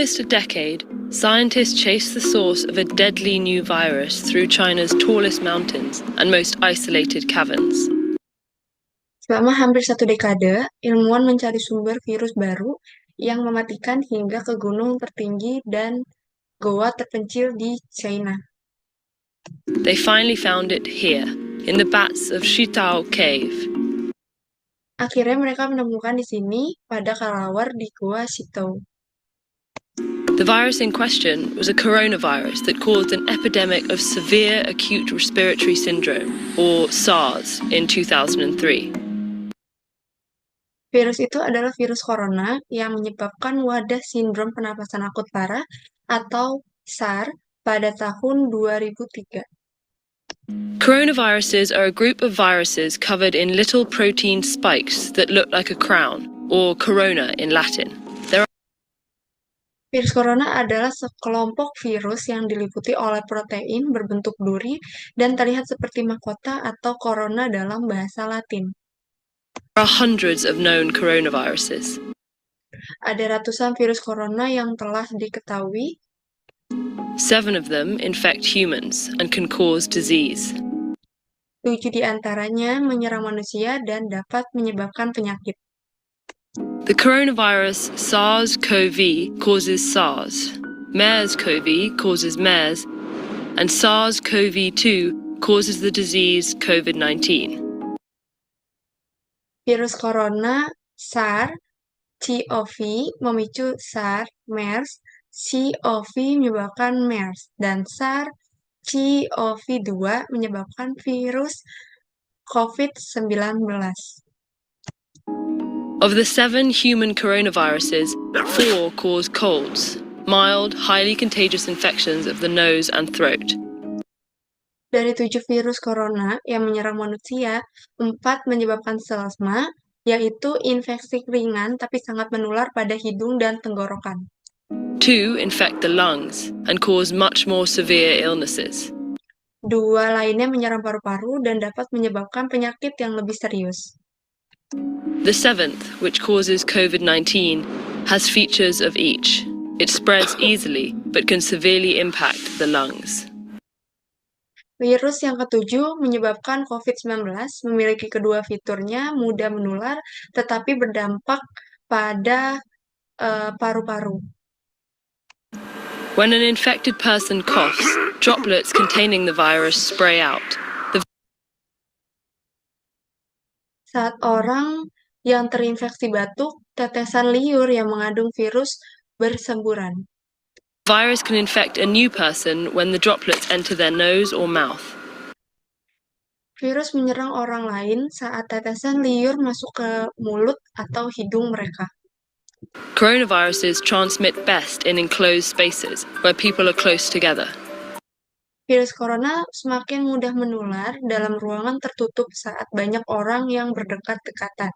almost a decade, scientists chased the source of a deadly new virus through China's tallest mountains and most isolated caverns. Selama hampir 1 dekade, ilmuwan mencari sumber virus baru yang mematikan hingga ke gunung tertinggi dan goa terpencil di China. They finally found it here, in the bats of Shitao Cave. Akhirnya mereka menemukan di sini pada kelelawar di Goa Sitou. The virus in question was a coronavirus that caused an epidemic of severe acute respiratory syndrome, or SARS, in 2003. Virus itu adalah virus corona yang menyebabkan wadah sindrom pernapasan akut parah atau SARS pada tahun 2003. Coronaviruses are a group of viruses covered in little protein spikes that look like a crown, or corona in Latin. Virus corona adalah sekelompok virus yang diliputi oleh protein berbentuk duri dan terlihat seperti mahkota atau corona dalam bahasa Latin. There are hundreds of known coronaviruses. Ada ratusan virus corona yang telah diketahui. 7 of them infect humans and can cause disease. 7 di antaranya menyerang manusia dan dapat menyebabkan penyakit. The coronavirus SARS-CoV causes SARS, MERS-CoV causes MERS, and SARS-CoV-2 causes the disease COVID-19. Virus corona SARS-CoV memicu SARS, MERS, CoV menyebabkan MERS, dan SARS-CoV-2 menyebabkan virus COVID-19. Of the 7 human coronaviruses, 4 cause colds, mild, highly contagious infections of the nose and throat. Dari 7 virus corona yang menyerang manusia, 4 menyebabkan selesma, yaitu infeksi ringan tapi sangat menular pada hidung dan tenggorokan. 2 infect the lungs and cause much more severe illnesses. 2 lainnya menyerang paru-paru dan dapat menyebabkan penyakit yang lebih serius. The 7th, which causes COVID-19, has features of each. It spreads easily, but can severely impact the lungs. Virus yang ketujuh menyebabkan COVID-19 memiliki kedua fiturnya mudah menular, tetapi berdampak pada paru-paru. When an infected person coughs, droplets containing the virus spray out. Saat orang yang terinfeksi batuk, tetesan liur yang mengandung virus bersemburan. The virus can infect a new person when the droplets enter their nose or mouth. Virus menyerang orang lain saat tetesan liur masuk ke mulut atau hidung mereka. Coronaviruses transmit best in enclosed spaces where people are close together. Virus corona semakin mudah menular dalam ruangan tertutup saat banyak orang yang berdekat-dekatan.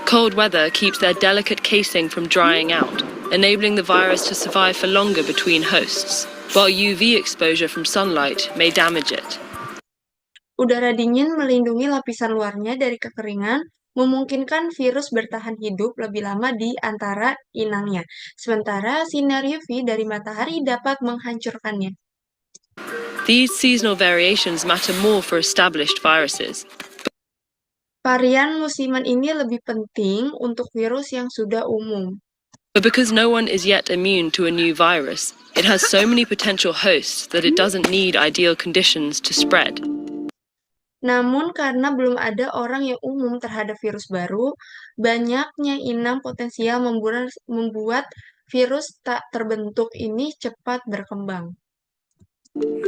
Cold weather keeps their delicate casing from drying out, enabling the virus to survive for longer between hosts, while UV exposure from sunlight may damage it. Udara dingin melindungi lapisan luarnya dari kekeringan, memungkinkan virus bertahan hidup lebih lama di antara inangnya, sementara sinar UV dari matahari dapat menghancurkannya. These seasonal variations matter more for established viruses. Varian musiman ini lebih penting untuk virus yang sudah umum. But because no one is yet immune to a new virus, it has so many potential hosts that it doesn't need ideal conditions to spread. Namun karena belum ada orang yang umum terhadap virus baru, banyaknya inang potensial membuat virus tak terbentuk ini cepat berkembang.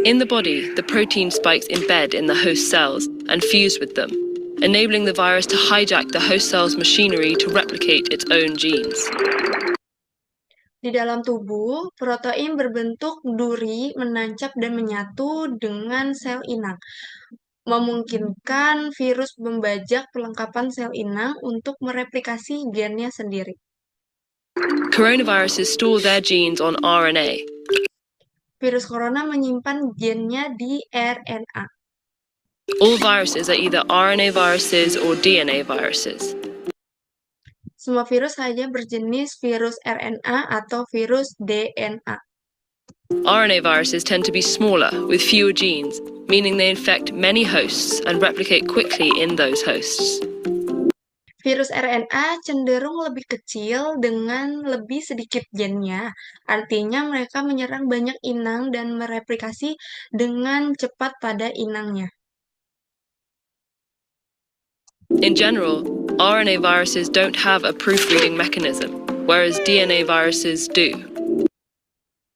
In the body, the protein spikes embed in the host cells and fuse with them, enabling the virus to hijack the host cell's machinery to replicate its own genes. Di dalam tubuh, protein berbentuk duri menancap dan menyatu dengan sel inang, memungkinkan virus membajak perlengkapan sel inang untuk mereplikasi gennya sendiri. Coronaviruses store their genes on RNA. Virus corona menyimpan gennya di RNA. All viruses are either RNA viruses or DNA viruses. Semua virus hanya berjenis virus RNA atau virus DNA. RNA viruses tend to be smaller, with fewer genes, meaning they infect many hosts and replicate quickly in those hosts. Virus RNA cenderung lebih kecil dengan lebih sedikit gennya. Artinya mereka menyerang banyak inang dan mereplikasi dengan cepat pada inangnya. In general, RNA viruses don't have a proofreading mechanism, whereas DNA viruses do.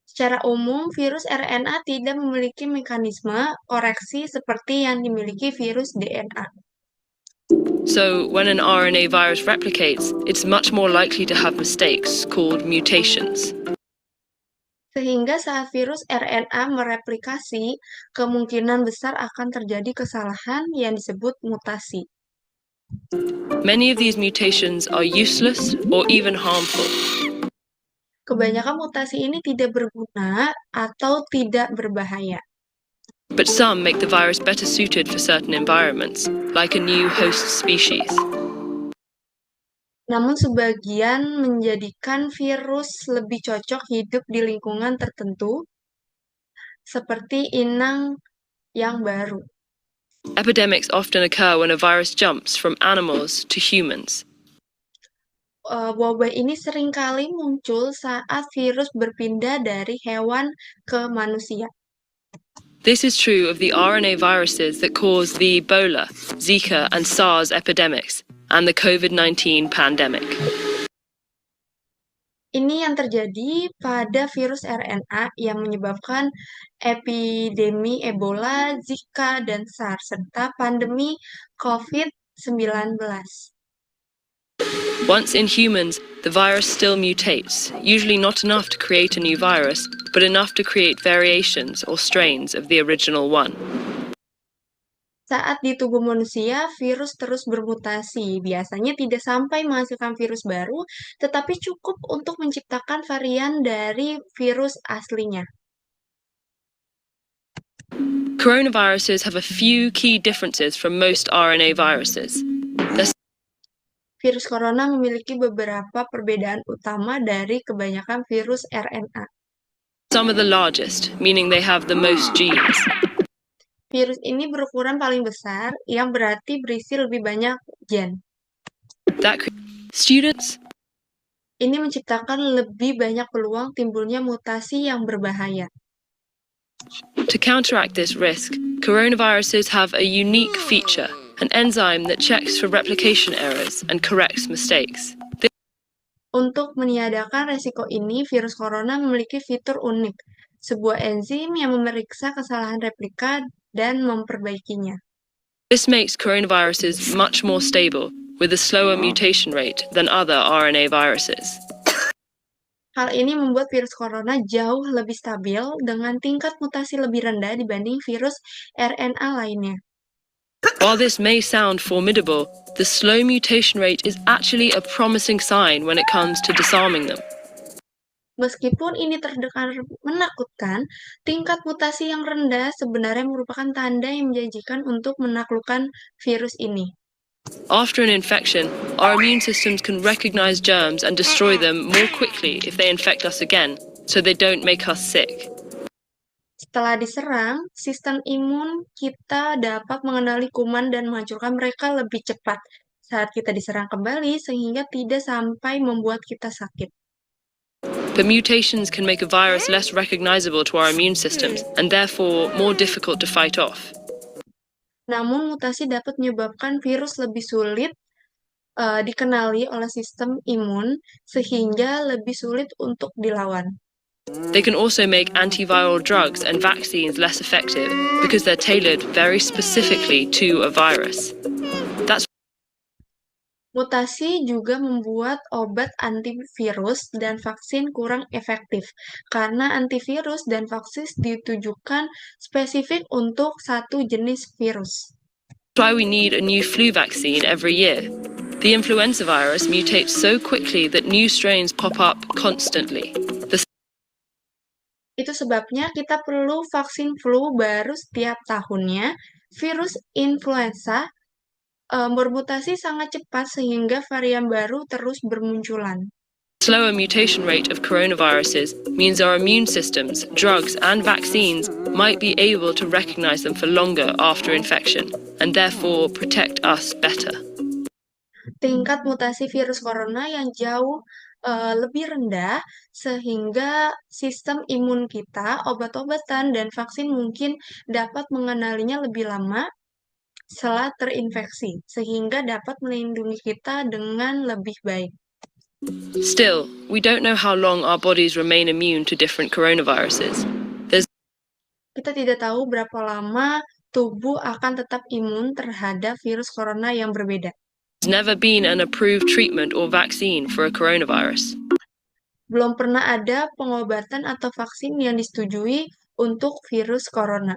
Secara umum, virus RNA tidak memiliki mekanisme koreksi seperti yang dimiliki virus DNA. So, when an RNA virus replicates, it's much more likely to have mistakes called mutations. Sehingga saat virus RNA mereplikasi, kemungkinan besar akan terjadi kesalahan yang disebut mutasi. Many of these mutations are useless or even harmful. Kebanyakan mutasi ini tidak berguna atau tidak berbahaya. But some make the virus better suited for certain environments, like a new host species. Namun sebagian menjadikan virus lebih cocok hidup di lingkungan tertentu, seperti inang yang baru. Epidemics often occur when a virus jumps from animals to humans. Wabah ini seringkali muncul saat virus berpindah dari hewan ke manusia. This is true of the RNA viruses that cause the Ebola, Zika, and SARS epidemics, and the COVID-19 pandemic. Ini yang terjadi pada virus RNA yang menyebabkan epidemi Ebola, Zika, dan SARS, serta pandemi COVID-19. Once in humans, the virus still mutates, usually not enough to create a new virus, but enough to create variations or strains of the original one. Saat di tubuh manusia, virus terus bermutasi. Biasanya tidak sampai menghasilkan virus baru, tetapi cukup untuk menciptakan varian dari virus aslinya. Coronaviruses have a few key differences from most RNA viruses. Virus corona memiliki beberapa perbedaan utama dari kebanyakan virus RNA. Some are the largest, meaning they have the most genes. Virus ini berukuran paling besar, yang berarti berisi lebih banyak gen. Students? Ini menciptakan lebih banyak peluang timbulnya mutasi yang berbahaya. To counteract this risk, coronaviruses have a unique feature, an enzyme that checks for replication errors and corrects mistakes. Untuk meniadakan resiko ini, virus corona memiliki fitur unik, sebuah enzim yang memeriksa kesalahan replika dan memperbaikinya. This makes coronaviruses much more stable, with a slower mutation rate than other RNA viruses. Hal ini membuat virus corona jauh lebih stabil dengan tingkat mutasi lebih rendah dibanding virus RNA lainnya. While this may sound formidable, the slow mutation rate is actually a promising sign when it comes to disarming them. Meskipun ini terdengar menakutkan, tingkat mutasi yang rendah sebenarnya merupakan tanda yang menjanjikan untuk menaklukkan virus ini. After an infection, our immune systems can recognize germs and destroy them more quickly if they infect us again, so they don't make us sick. Setelah diserang, sistem imun kita dapat mengenali kuman dan menghancurkan mereka lebih cepat saat kita diserang kembali, sehingga tidak sampai membuat kita sakit. But mutations can make a virus less recognizable to our immune systems and therefore more difficult to fight off. Namun, mutasi dapat menyebabkan virus lebih sulit dikenali oleh sistem imun, sehingga lebih sulit untuk dilawan. They can also make antiviral drugs and vaccines less effective because they're tailored very specifically to a virus. Mutasi juga membuat obat antivirus dan vaksin kurang efektif, karena antivirus dan vaksin ditujukan spesifik untuk satu jenis virus. That's why we need a new flu vaccine every year. The influenza virus mutates so quickly that new strains pop up constantly. Itu sebabnya kita perlu vaksin flu baru setiap tahunnya. Virus influenza bermutasi sangat cepat sehingga varian baru terus bermunculan. Slower mutation rate of coronaviruses means our immune systems, drugs, and vaccines might be able to recognize them for longer after infection and therefore protect us better. Tingkat mutasi virus corona yang jauh lebih rendah sehingga sistem imun kita, obat-obatan, dan vaksin mungkin dapat mengenalinya lebih lama setelah terinfeksi, sehingga dapat melindungi kita dengan lebih baik. Still, we don't know how long our bodies remain immune to different coronaviruses. Kita tidak tahu berapa lama tubuh akan tetap imun terhadap virus corona yang berbeda. There's never been an approved treatment or vaccine for a coronavirus. Belum pernah ada pengobatan atau vaksin yang disetujui untuk virus corona.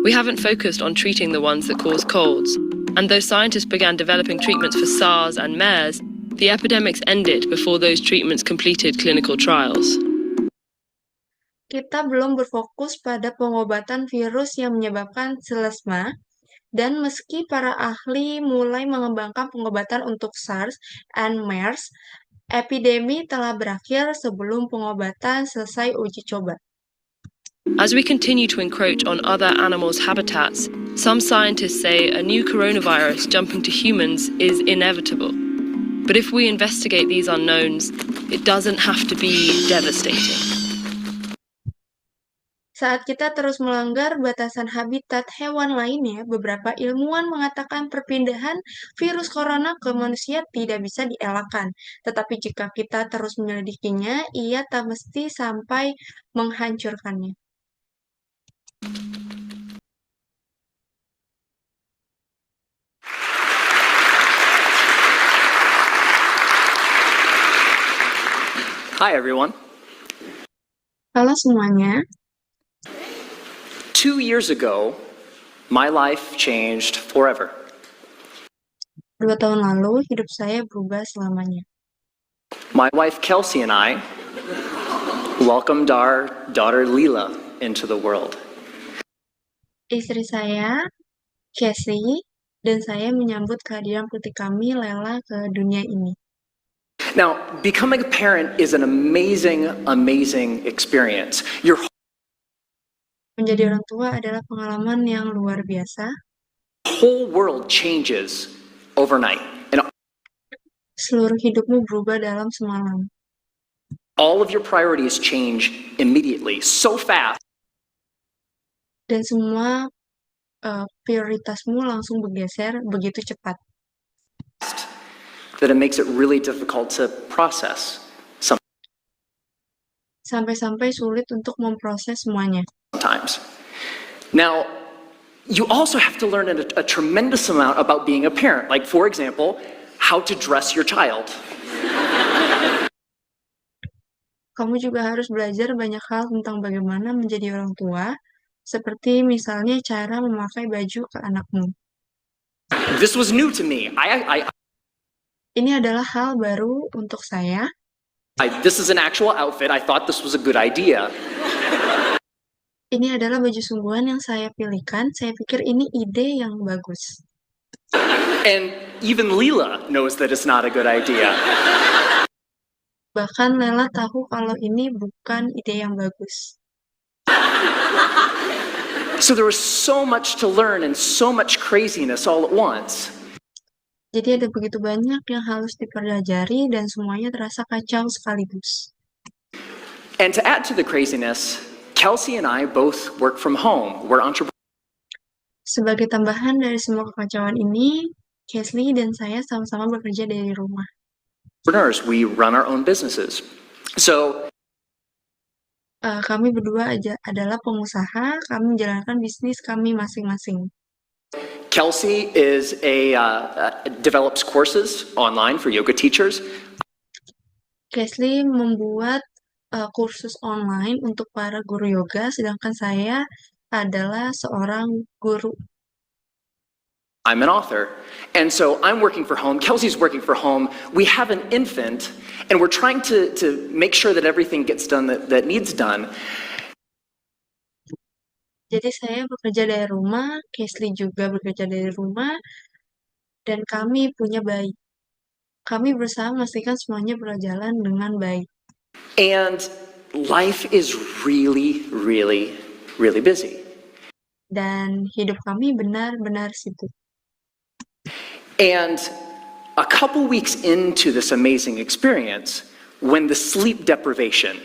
We haven't focused on treating the ones that cause colds. And though scientists began developing treatments for SARS and MERS, the epidemics ended before those treatments completed clinical trials. Kita belum berfokus pada pengobatan virus yang menyebabkan selesma, dan meski para ahli mulai mengembangkan pengobatan untuk SARS dan MERS, epidemi telah berakhir sebelum pengobatan selesai uji coba. As we continue to encroach on other animals' habitats, some scientists say a new coronavirus jumping to humans is inevitable. But if we investigate these unknowns, it doesn't have to be devastating. Saat kita terus melanggar batasan habitat hewan lainnya, beberapa ilmuwan mengatakan perpindahan virus corona ke manusia tidak bisa dielakkan. Tetapi jika kita terus menyelidikinya, ia tak mesti sampai menghancurkannya. Hi, everyone. Halo semuanya. 2 years ago, my life changed forever. 2 tahun lalu, hidup saya berubah selamanya. My wife Kelsey and I welcomed our daughter Leela into the world. Istri saya, Casey, dan saya menyambut kehadiran putri kami, Lela, ke dunia ini. Now, becoming a parent is an amazing, amazing experience. Your Menjadi orang tua adalah pengalaman yang luar biasa. whole world changes overnight, and Seluruh hidupmu berubah dalam semalam. all of your priorities change immediately, so fast Dan semua prioritasmu langsung bergeser begitu cepat. that it makes it really difficult to process Sampai-sampai sulit untuk memproses semuanya. sometimes. Now, you also have to learn a tremendous amount about being a parent. Like, for example, how to dress your child. Kamu juga harus belajar banyak hal tentang bagaimana menjadi orang tua, seperti misalnya cara memakai baju ke anakmu. This was new to me. Ini adalah hal baru untuk saya. This is an actual outfit. I thought this was a good idea. Ini adalah baju sungguhan yang saya pilihkan. Saya pikir ini ide yang bagus. And even Leela knows that it's not a good idea. Bahkan Lela tahu kalau ini bukan ide yang bagus. So there was so much to learn and so much craziness all at once. Jadi ada begitu banyak yang harus dipelajari dan semuanya terasa kacau sekaligus. And to add to the craziness, Kelsey and I both work from home. We're entrepreneurs. Sebagai tambahan dari semua kekacauan ini, Kesley dan saya sama-sama bekerja dari rumah. We run our own businesses. So Kami berdua adalah pengusaha, kami menjalankan bisnis kami masing-masing. Kelsey is develops courses online for yoga teachers. Kesley membuat kursus online untuk para guru yoga, sedangkan saya adalah seorang guru. I'm an author. And so I'm working for home. Kelsey's working for home. We have an infant, and we're trying to make sure that everything gets done that needs done. Jadi saya bekerja dari rumah, Kesley juga bekerja dari rumah, dan kami punya bayi. Kami berusaha memastikan semuanya berjalan dengan baik. And life is really, really, really busy. Dan hidup kami benar-benar sibuk. And a couple weeks into this amazing experience, when the sleep deprivation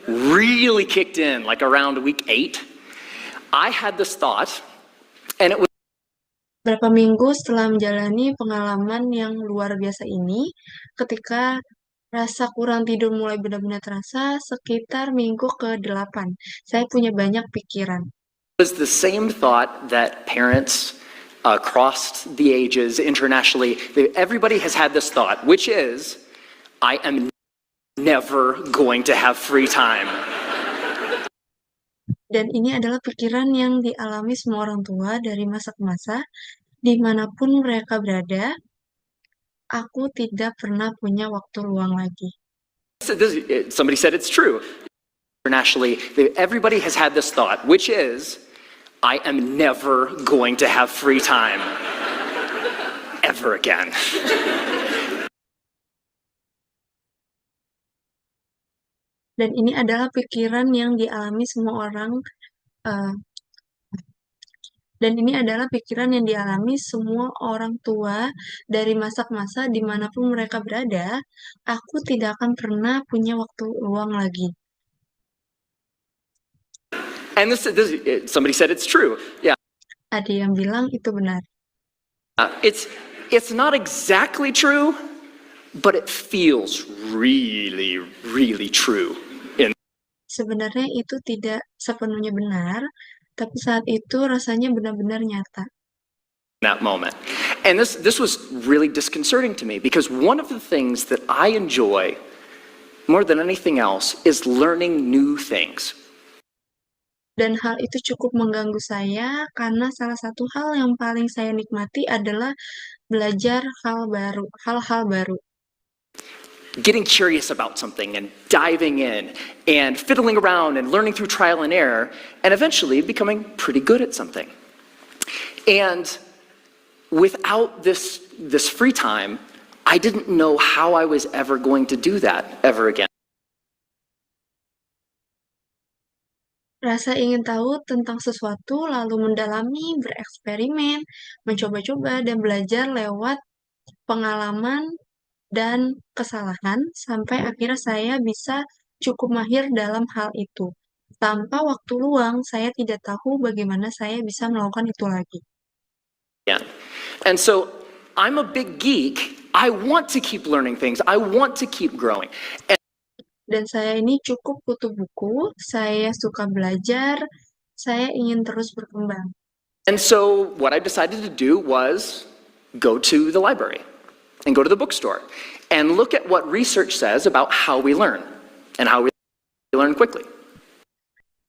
really kicked in, like around week 8, I had this thought, and it was Berapa minggu setelah menjalani pengalaman yang luar biasa ini, ketika rasa kurang tidur mulai benar-benar terasa, sekitar minggu ke-8, saya punya banyak pikiran. the same thought that parents across the ages internationally, everybody has had this thought, which is, I am never going to have free time. Dan ini adalah pikiran yang dialami semua orang tua dari masa ke masa, dimanapun mereka berada, aku tidak pernah punya waktu luang lagi. Somebody said it's true. Internationally, everybody has had this thought, which is, I am never going to have free time ever again. Dan ini adalah pikiran yang dialami semua orang, dan ini adalah pikiran yang dialami semua orang tua dari masa ke masa dimanapun mereka berada, aku tidak akan pernah punya waktu luang lagi. And somebody said it's true. Yeah, Ada yang bilang itu benar. it's not exactly true, but it feels really, really true in Sebenarnya itu tidak sepenuhnya benar, tapi saat itu rasanya benar-benar nyata. that moment. And this was really disconcerting to me because one of the things that I enjoy more than anything else is learning new things. Dan hal itu cukup mengganggu saya karena salah satu hal yang paling saya nikmati adalah belajar hal-hal baru. Getting curious about something and diving in and fiddling around and learning through trial and error and eventually becoming pretty good at something. And without this free time, I didn't know how I was ever going to do that ever again. Rasa ingin tahu tentang sesuatu, lalu mendalami, bereksperimen, mencoba-coba, dan belajar lewat pengalaman dan kesalahan, sampai akhirnya saya bisa cukup mahir dalam hal itu. Tanpa waktu luang, saya tidak tahu bagaimana saya bisa melakukan itu lagi. Yeah. And so I'm a big geek. I want to keep learning things. I want to keep growing. Dan saya ini cukup kutu buku, saya suka belajar, saya ingin terus berkembang. And so what I decided to do was go to the library and go to the bookstore and look at what research says about how we learn and how we learn quickly.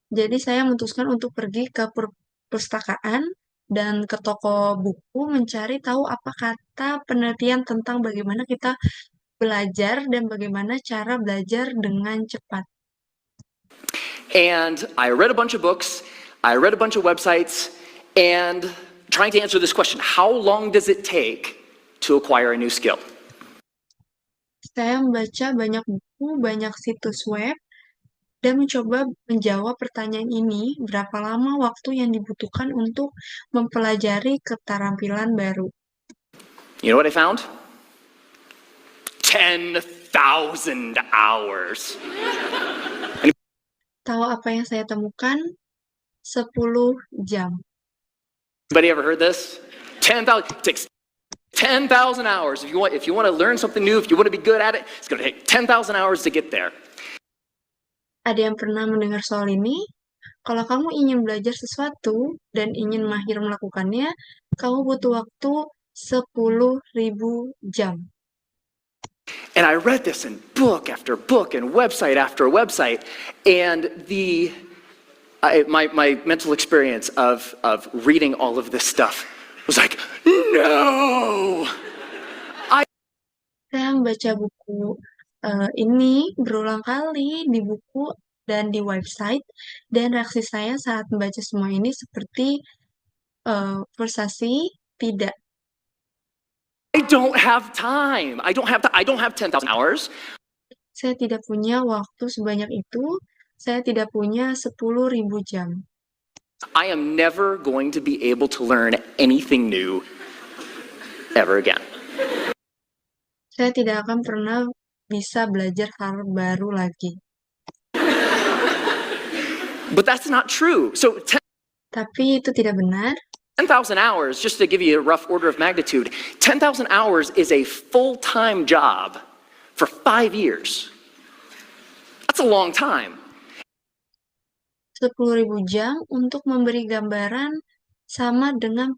Jadi saya memutuskan untuk pergi ke perpustakaan dan ke toko buku mencari tahu apa kata penelitian tentang bagaimana kita belajar dan bagaimana cara belajar dengan cepat. And I read a bunch of books, I read a bunch of websites, and trying to answer this question, how long does it take to acquire a new skill? Saya membaca banyak buku, banyak situs web, dan mencoba menjawab pertanyaan ini, berapa lama waktu yang dibutuhkan untuk mempelajari keterampilan baru. You know what I found? 10,000 hours. Tahu apa yang saya temukan? 10 jam. Anybody ever heard this? 10,000, it takes 10,000 hours. If you want to learn something new, if you want to be good at it, it's going to take 10,000 hours to get there. Ada yang pernah mendengar soal ini? Kalau kamu ingin belajar sesuatu dan ingin mahir melakukannya, kamu butuh waktu 10.000 jam. And I read this in book after book and website after website, and my mental experience of reading all of this stuff was like, no! Saya membaca buku ini berulang kali di buku dan di website, dan reaksi saya saat membaca semua ini seperti frustasi, tidak. I don't have time. I don't have 10,000 hours. Saya tidak punya waktu sebanyak itu. Saya tidak punya 10.000 jam. I am never going to be able to learn anything new ever again. Saya tidak akan pernah bisa belajar hal baru lagi. But that's not true. So Tapi itu tidak benar. 10,000 hours, just to give you a rough order of magnitude, 10,000 hours is a full-time job for 5 years. That's a long time. 10.000 jam untuk memberi gambaran sama dengan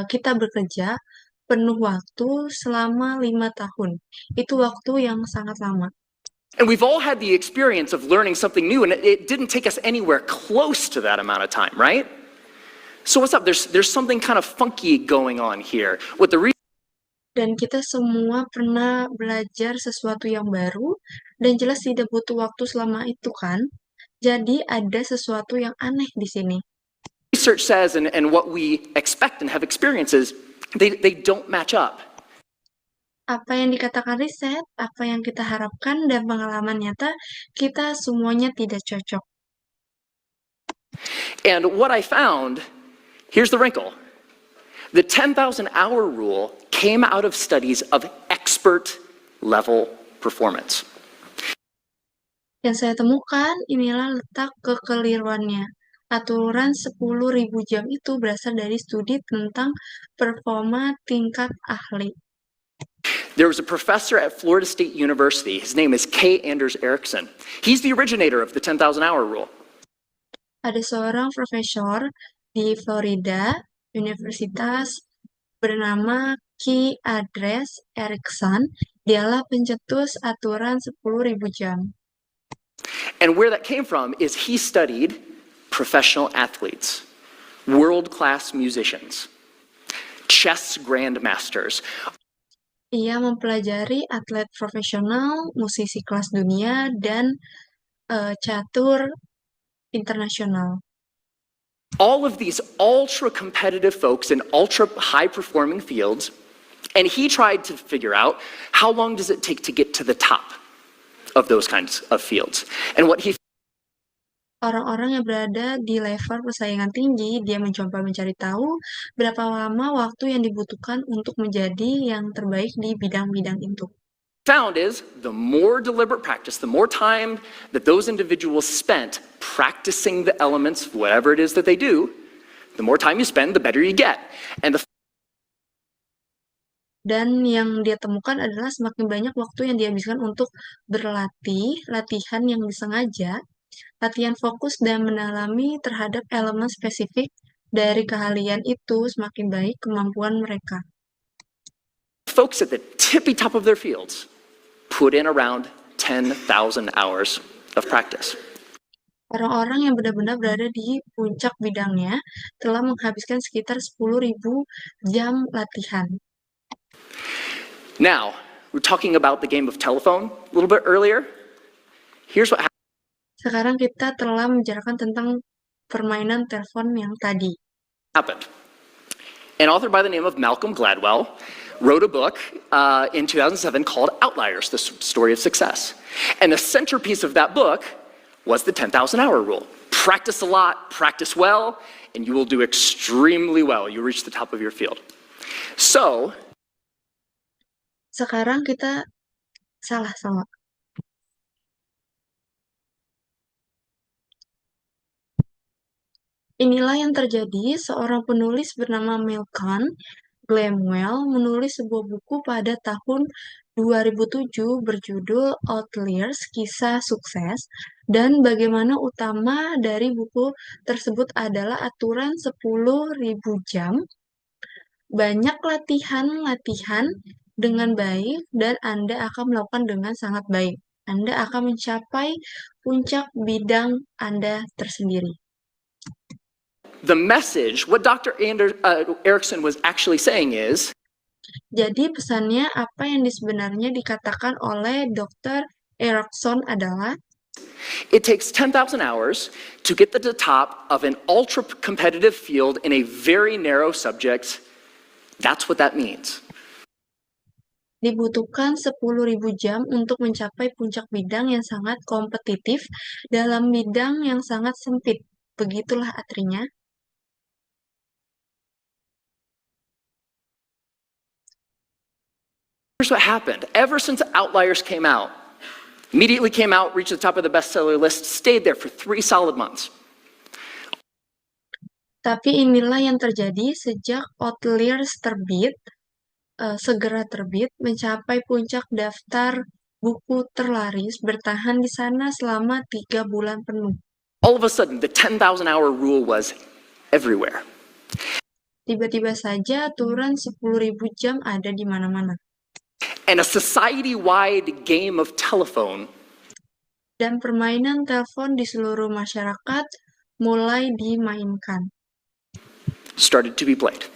kita bekerja penuh waktu selama 5 tahun. Itu waktu yang sangat lama. And we've all had the experience of learning something new, and it didn't take us anywhere close to that amount of time, right? So what's up? There's something kind of funky going on here. What the Dan kita semua pernah belajar sesuatu yang baru, dan jelas tidak butuh waktu selama itu kan? Jadi ada sesuatu yang aneh di sini. research says and what we expect and have experiences, they don't match up. Apa yang dikatakan riset, apa yang kita harapkan, dan pengalaman nyata, kita semuanya tidak cocok. And what I found, here's the wrinkle. The 10,000 hour rule came out of studies of expert level performance. Yang saya temukan, inilah letak kekeliruannya. Aturan 10.000 jam itu berasal dari studi tentang performa tingkat ahli. There was a professor at Florida State University. His name is K. Anders Ericsson. He's the originator of the 10,000 hour rule. Ada seorang profesor di Florida Universitas bernama K. Anders Ericsson. Dialah pencetus aturan 10.000 jam. And where that came from is he studied professional athletes, world-class musicians, chess grandmasters. Ia mempelajari atlet profesional, musisi kelas dunia, dan catur internasional. All of these ultra-competitive folks in ultra-high-performing fields, and he tried to figure out how long does it take to get to the top of those kinds of fields. And what he Orang-orang yang berada di level persaingan tinggi, dia mencoba mencari tahu berapa lama waktu yang dibutuhkan untuk menjadi yang terbaik di bidang-bidang itu. found is the more deliberate practice, the more time that those individuals spent practicing the elements, whatever it is that they do, the more time you spend, the better you get. And the Dan yang dia temukan adalah semakin banyak waktu yang dihabiskan untuk berlatih, latihan yang disengaja, latihan fokus dan mendalami terhadap elemen spesifik dari keahlian itu, semakin baik kemampuan mereka. folks at the tippy top of their fields put in around 10,000 hours of practice. Orang-orang yang benar-benar berada di puncak bidangnya telah menghabiskan sekitar 10.000 jam latihan. Now, we're talking about the game of telephone a little bit earlier. Here's what Sekarang kita telah membicarakan tentang permainan telepon yang tadi. happened. An author by the name of Malcolm Gladwell wrote a book in 2007 called Outliers, the Story of Success. And the centerpiece of that book was the 10,000 hour rule. Practice a lot, practice well, and you will do extremely well. You reach the top of your field. So, Sekarang kita salah. Inilah yang terjadi, seorang penulis bernama Malcolm Gladwell menulis sebuah buku pada tahun 2007 berjudul Outliers, Kisah Sukses, dan bagaimana utama dari buku tersebut adalah aturan 10.000 jam, banyak latihan dengan baik, dan Anda akan melakukan dengan sangat baik. Anda akan mencapai puncak bidang Anda tersendiri. the message, what Dr. Erickson was actually saying is, Jadi pesannya apa yang sebenarnya dikatakan oleh Dr. Erickson adalah it takes 10,000 hours to get to the top of an ultra competitive field in a very narrow subject That's what that means. Dibutuhkan 10.000 jam untuk mencapai puncak bidang yang sangat kompetitif dalam bidang yang sangat sempit. Begitulah artinya. Here's what happened. Ever since Outliers came out, immediately came out, reached the top of the bestseller list, stayed there for 3 solid months. Tapi inilah yang terjadi sejak Outliers segera terbit, mencapai puncak daftar buku terlaris, bertahan di sana selama 3 bulan penuh. All of a sudden, the 10,000-hour rule was everywhere. Tiba-tiba saja aturan 10.000 jam ada di mana-mana. And a society-wide game of telephone Dan permainan telepon di seluruh masyarakat mulai dimainkan. started to be played.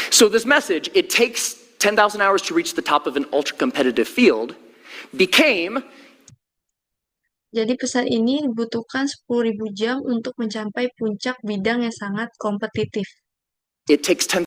So this message, it takes 10,000 hours to reach the top of an ultra-competitive field, became Jadi pesan ini dibutuhkan 10.000 jam untuk mencapai puncak bidang yang sangat kompetitif. it takes 10,000